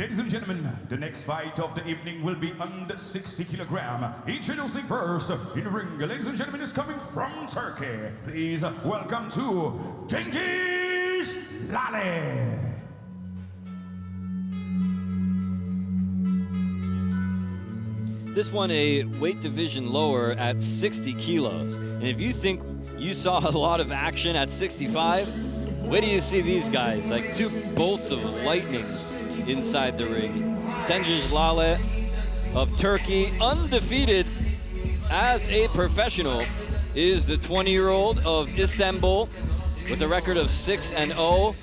Ladies and gentlemen, the next fight of the evening will be under 60 kilogram. Introducing first in the ring, ladies and gentlemen, is coming from Turkey. Please welcome to Cengiz Lale. This one a weight division lower at 60 kilos. And if you think you saw a lot of action at 65, wait till you see these guys, like two bolts of lightning inside the ring. Cengiz Lale of Turkey, undefeated as a professional, is the 20-year-old of Istanbul with a record of 6-0.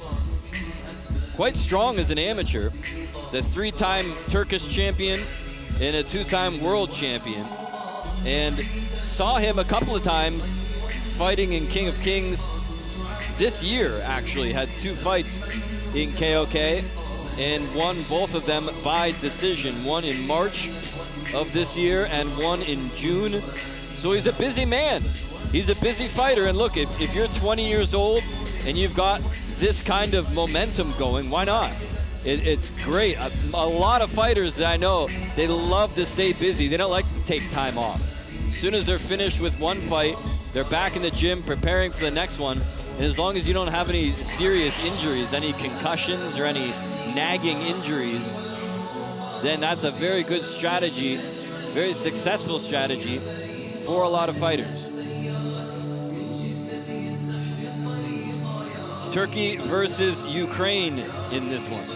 Quite strong as an amateur. He's a three-time Turkish champion and a two-time world champion. And saw him a couple of times fighting in King of Kings. This year, actually, had two fights in KOK and won both of them by decision. One in March of this year and one in June. So he's a busy man. He's a busy fighter. And look, if you're 20 years old and you've got this kind of momentum going, why not? It's great. A lot of fighters that I know, they love to stay busy. They don't like to take time off. As soon as they're finished with one fight, they're back in the gym preparing for the next one. And as long as you don't have any serious injuries, any concussions or any nagging injuries, then that's a very good strategy, very successful strategy for a lot of fighters. Turkey versus Ukraine in this one.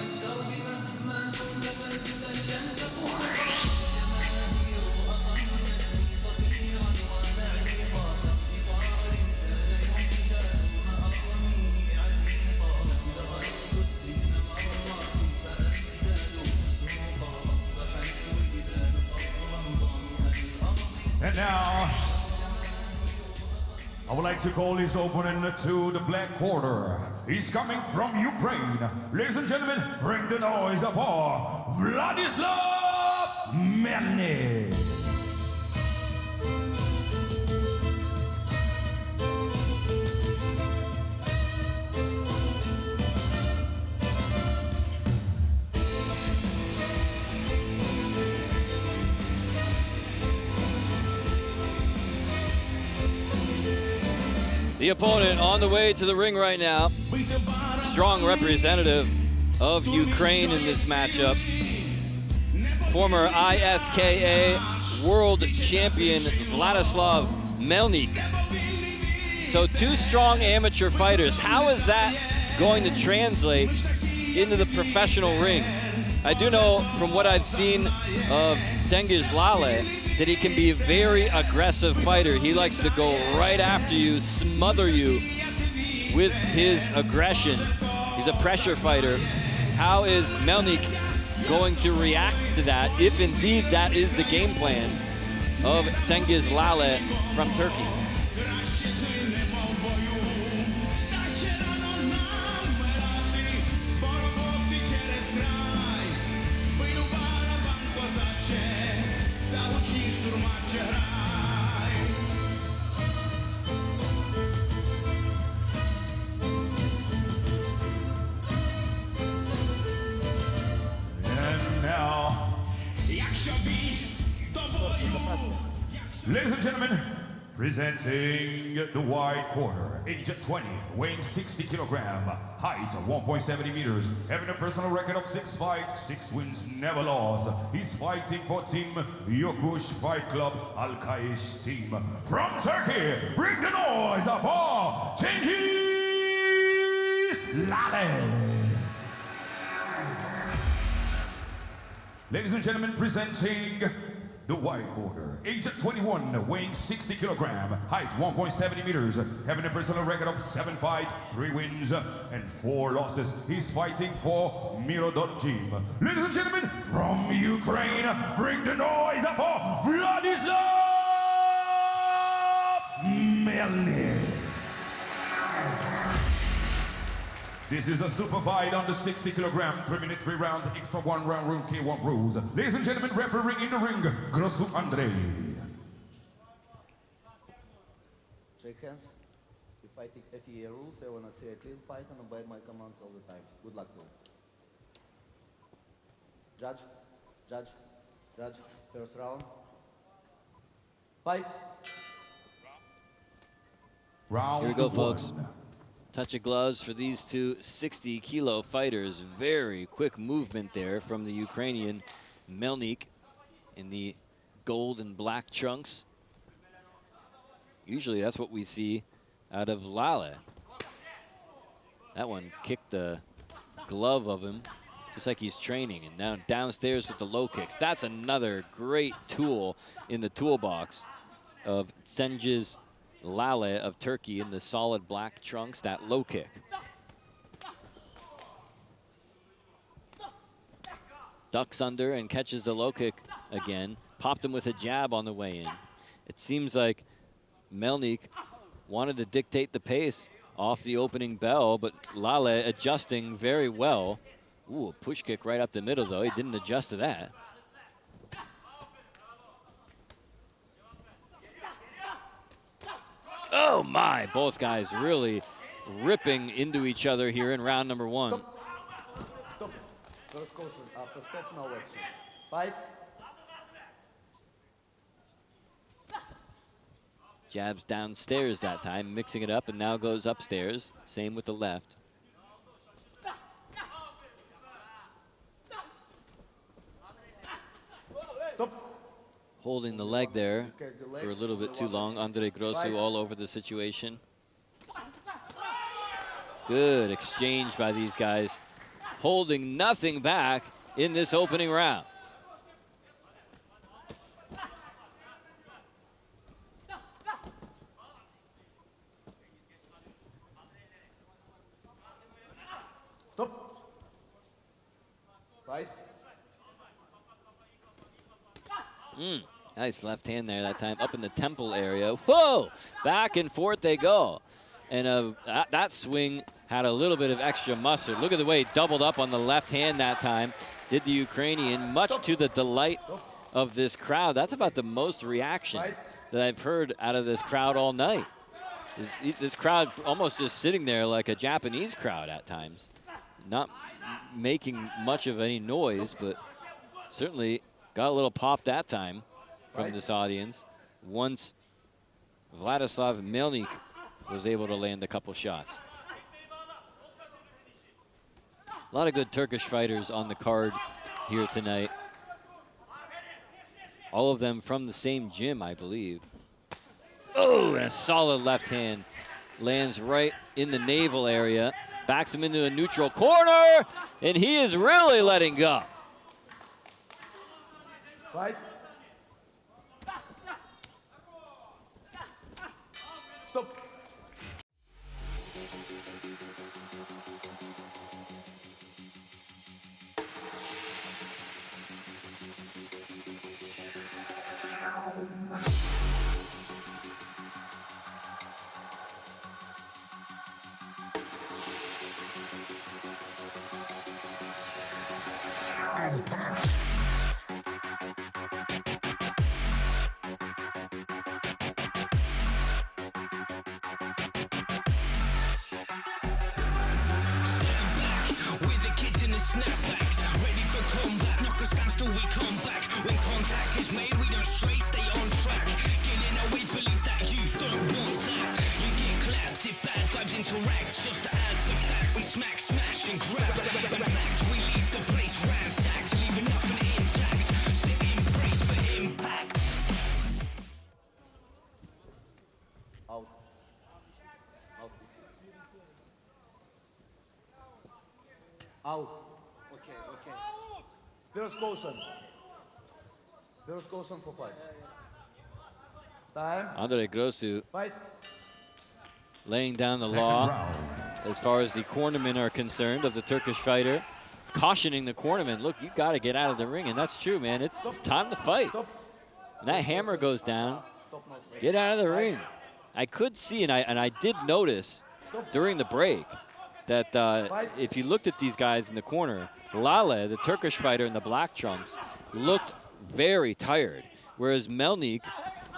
And now, I would like to call his opponent to the black quarter. He's coming from Ukraine. Ladies and gentlemen, bring the noise for Vladislav Melnic. The opponent on the way to the ring right now. Strong representative of Ukraine in this matchup. Former ISKA world champion Vladislav Melnic. So two strong amateur fighters. How is that going to translate into the professional ring? I do know from what I've seen of Cengiz Lale that he can be a very aggressive fighter. He likes to go right after you, smother you with his aggression. He's a pressure fighter. How is Melnic going to react to that, if indeed that is the game plan of Cengiz Lale from Turkey? Ladies and gentlemen, presenting the white quarter, age 20, weighing 60 kilogram, height 1.70 meters, having a personal record of 6 fights, 6 wins, never lost. He's fighting for Team Yokush Fight Club Al-Kaish team. From Turkey, bring the noise for Cengiz Lale. Ladies and gentlemen, presenting the white quarter, age 21, weighing 60 kilogram, height 1.70 meters, having a personal record of 7 fights, 3 wins, and 4 losses. He's fighting for Mirodot Gym. Ladies and gentlemen, from Ukraine, bring the noise for Vladislav Melnic. This is a super fight on the 60 kilogram, 3-minute, 3-round, extra 1 round, room K1 rules. Ladies and gentlemen, referee in the ring, Grosu Andrei. Shake hands. We're fighting FEA rules. I want to see a clean fight and obey my commands all the time. Good luck to you. Judge. Judge. Judge. First round. Fight. Round Here we go, one. folks. Touch of gloves for these two 60-kilo fighters. Very quick movement there from the Ukrainian Melnic in the gold and black trunks. Usually that's what we see out of Lale. That one kicked the glove of him, just like he's training. And now downstairs with the low kicks. That's another great tool in the toolbox of Cengiz Lale of Turkey in the solid black trunks, that low kick. Ducks under and catches the low kick again. Popped him with a jab on the way in. It seems like Melnic wanted to dictate the pace off the opening bell, but Lale adjusting very well. Ooh, a push kick right up the middle, though. He didn't adjust to that. Oh my, both guys really ripping into each other here in round number one. Stop. First caution. After stop, no action. Fight. Jabs downstairs that time, mixing it up, and now goes upstairs. Same with the left. Stop. Holding the leg there for a little bit too long. Andre Grosu all over the situation. Good exchange by these guys. Holding nothing back in this opening round. Stop. Fight. Nice left hand there that time, up in the temple area. Whoa! Back and forth they go. And that swing had a little bit of extra mustard. Look at the way he doubled up on the left hand that time. Did the Ukrainian, much to the delight of this crowd. That's about the most reaction that I've heard out of this crowd all night. This crowd almost just sitting there like a Japanese crowd at times. Not making much of any noise, but certainly got a little pop that time from this audience once Vladislav Melnic was able to land a couple shots. A lot of good Turkish fighters on the card here tonight. All of them from the same gym, I believe. Oh, and a solid left hand lands right in the navel area. Backs him into a neutral corner, and he is really letting go. Fight. Stop. Snapbacks, ready for combat. Knock a standstill, we come back. When contact is made, we don't stray, stay on track. Getting away, believe that you don't want that. You get clapped if bad vibes interact. Just to add the fact, we smack, smash, and grab. In fact, we leave the place ransacked, leaving nothing intact. Sit in brace for impact. Out. Out, please. Out. Okay. First caution. First caution for fight. Time. Andre Grosu Fight. laying down the Second law round. as far as the cornermen are concerned of the Turkish fighter. Cautioning the cornermen, look, you got to get out of the ring. And that's true, man. It's time to fight. Stop. And that hammer goes down. Stop now. Get out of the ring. I could see, and I did notice during the break that if you looked at these guys in the corner, Lale, the Turkish fighter in the black trunks, looked very tired, whereas Melnic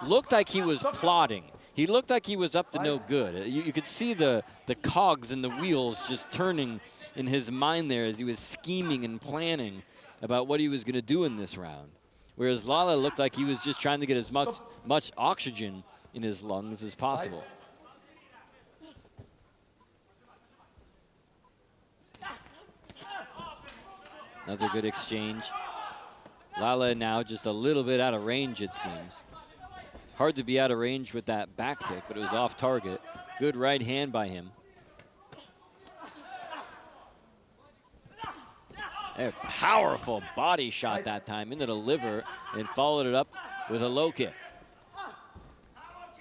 looked like he was plodding. He looked like he was up to no good. You could see the cogs and the wheels just turning in his mind there as he was scheming and planning about what he was going to do in this round. Whereas Lale looked like he was just trying to get as much oxygen in his lungs as possible. Another good exchange. Lale now just a little bit out of range, it seems. Hard to be out of range with that back kick, but it was off target. Good right hand by him. A powerful body shot that time into the liver and followed it up with a low kick.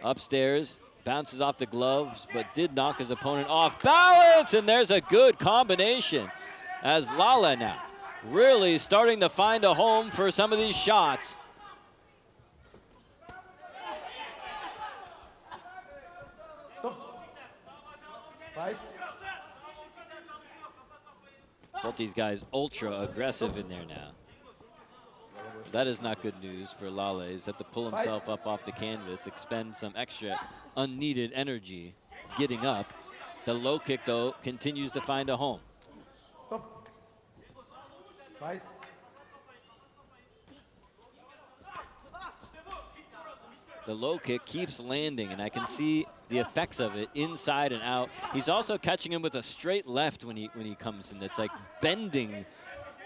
Upstairs, bounces off the gloves, but did knock his opponent off balance, and there's a good combination as Lale now really starting to find a home for some of these shots. Both these guys ultra aggressive in there now. That is not good news for Lale. He's had to pull himself up off the canvas, expend some extra unneeded energy getting up. The low kick, though, continues to find a home. The low kick keeps landing, and I can see the effects of it inside and out. He's also catching him with a straight left when he comes in. It's like bending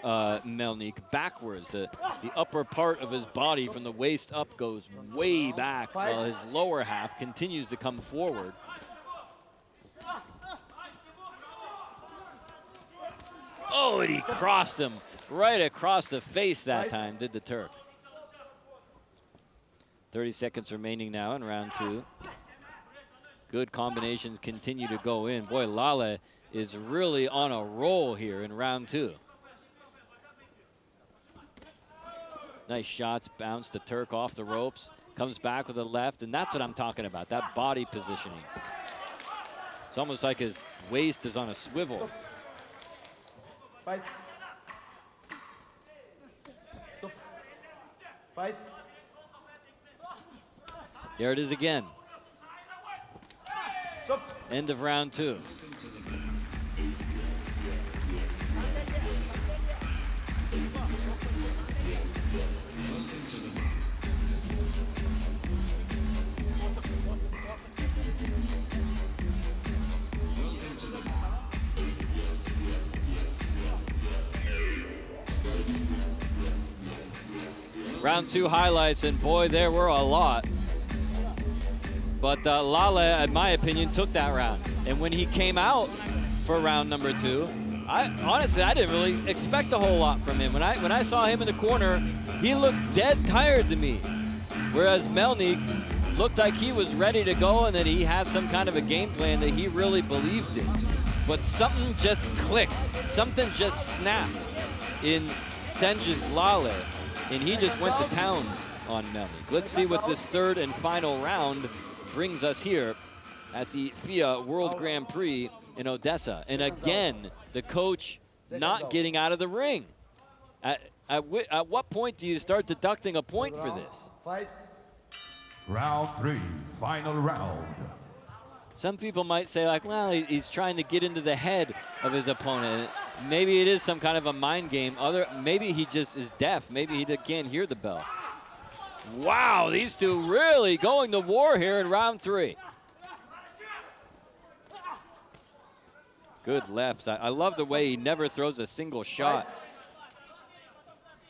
Melnic backwards. The upper part of his body from the waist up goes way back, while his lower half continues to come forward. Oh, and he crossed him right across the face that time, did the Turk. 30 seconds remaining now in round two. Good combinations continue to go in. Boy, Lale is really on a roll here in round two. Nice shots, bounce the Turk off the ropes, comes back with a left, and that's what I'm talking about, that body positioning. It's almost like his waist is on a swivel. Fight. Stop. Fight. There it is again. Stop. End of round two. Round two highlights, and boy, there were a lot. But Lale, in my opinion, took that round. And when he came out for round number two, honestly, I didn't really expect a whole lot from him. When I saw him in the corner, he looked dead tired to me. Whereas Melnic looked like he was ready to go and that he had some kind of a game plan that he really believed in. But something just clicked. Something just snapped in Cengiz Lale, and he just went to town on Melnic. Let's see what this third and final round brings us here at the FIA World Grand Prix in Odessa. And again, the coach not getting out of the ring. At what point do you start deducting a point for this? Round three, final round. Some people might say, like, well, he's trying to get into the head of his opponent. Maybe it is some kind of a mind game. Maybe he just is deaf. Maybe he can't hear the bell. Wow, these two really going to war here in round three. Good lefts. I love the way he never throws a single shot.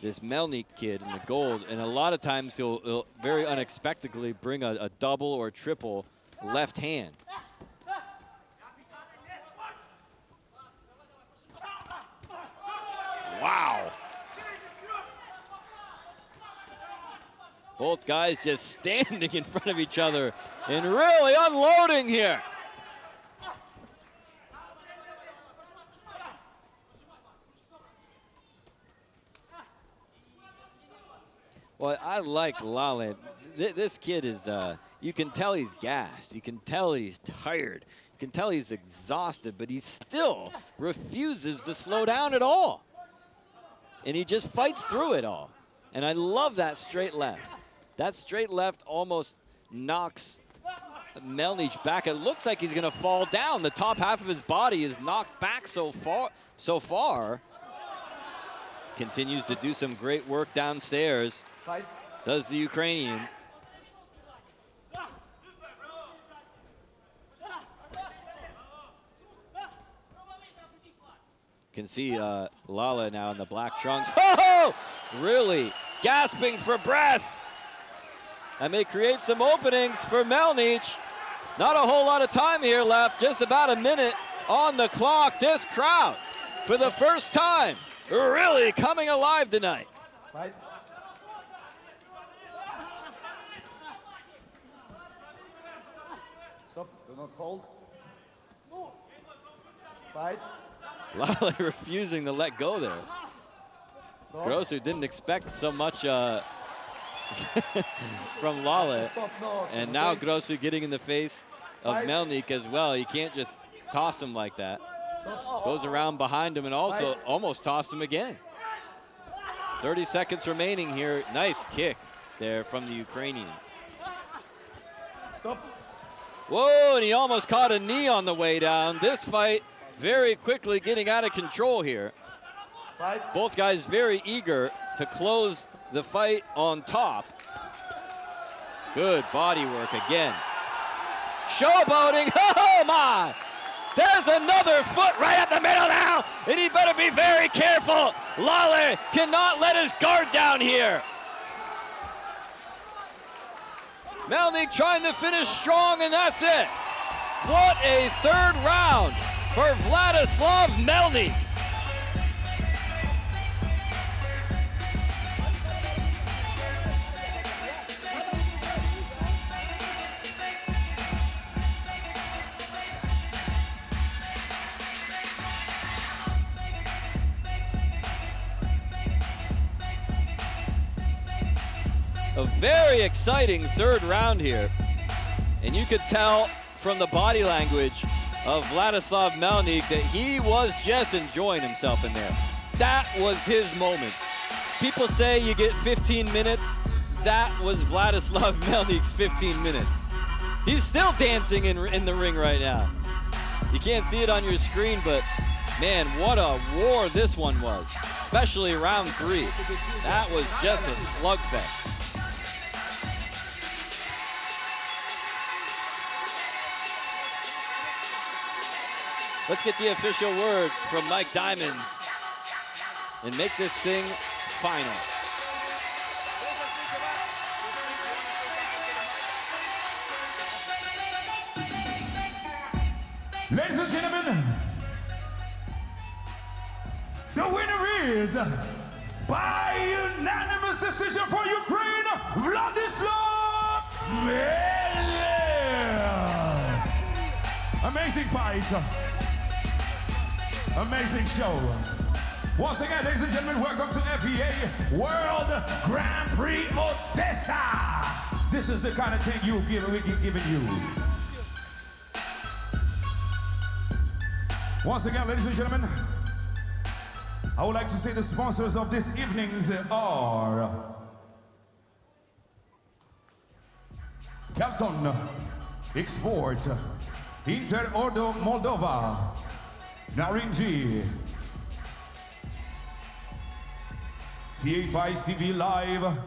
This Melnic kid in the gold, and a lot of times he'll very unexpectedly bring a double or triple left hand. Wow. Both guys just standing in front of each other and really unloading here. Well, I like Lale. This kid is, you can tell he's gassed. You can tell he's tired. You can tell he's exhausted, but he still refuses to slow down at all. And he just fights through it all. And I love that straight left. That straight left almost knocks Melnic back. It looks like he's going to fall down. The top half of his body is knocked back so far. continues to do some great work downstairs. Fight. Does the Ukrainian. Can see Lale now in the black trunks. Oh, really gasping for breath. That may create some openings for Melnic. Not a whole lot of time here left, just about a minute on the clock. This crowd, for the first time, really coming alive tonight. Fight. Stop. Do not hold. Fight. Lale refusing to let go there. Stop. Gross, who didn't expect so much from Lale. Stop. No. And now Grosu getting in the face of Melnic as well. He can't just toss him like that. Stop. Goes around behind him and also almost tossed him again. 30 seconds remaining here. Nice kick there from the Ukrainian. Stop. Whoa, and he almost caught a knee on the way down. This fight very quickly getting out of control here. Fight. Both guys very eager to close the fight on top. Good body work again. Showboating, oh my! There's another foot right at the middle now, and he better be very careful. Lale cannot let his guard down here. Melnic trying to finish strong, and that's it. What a third round for Vladislav Melnic. A very exciting third round here. And you could tell from the body language of Vladislav Melnic that he was just enjoying himself in there. That was his moment. People say you get 15 minutes. That was Vladislav Melnic's 15 minutes. He's still dancing in the ring right now. You can't see it on your screen, but man, what a war this one was, especially round 3. That was just a slugfest. Let's get the official word from Mike Diamonds and make this thing final. Ladies and gentlemen, the winner is, by unanimous decision for Ukraine, Vladislav Lale. Amazing fight. Amazing show. Once again, ladies and gentlemen, welcome to FEA World Grand Prix Odessa. This is the kind of thing we keep giving you. Once again, ladies and gentlemen, I would like to say the sponsors of this evening's are Kelton Export, Inter Ordo Moldova, Narinji, FEA 5 TV Live,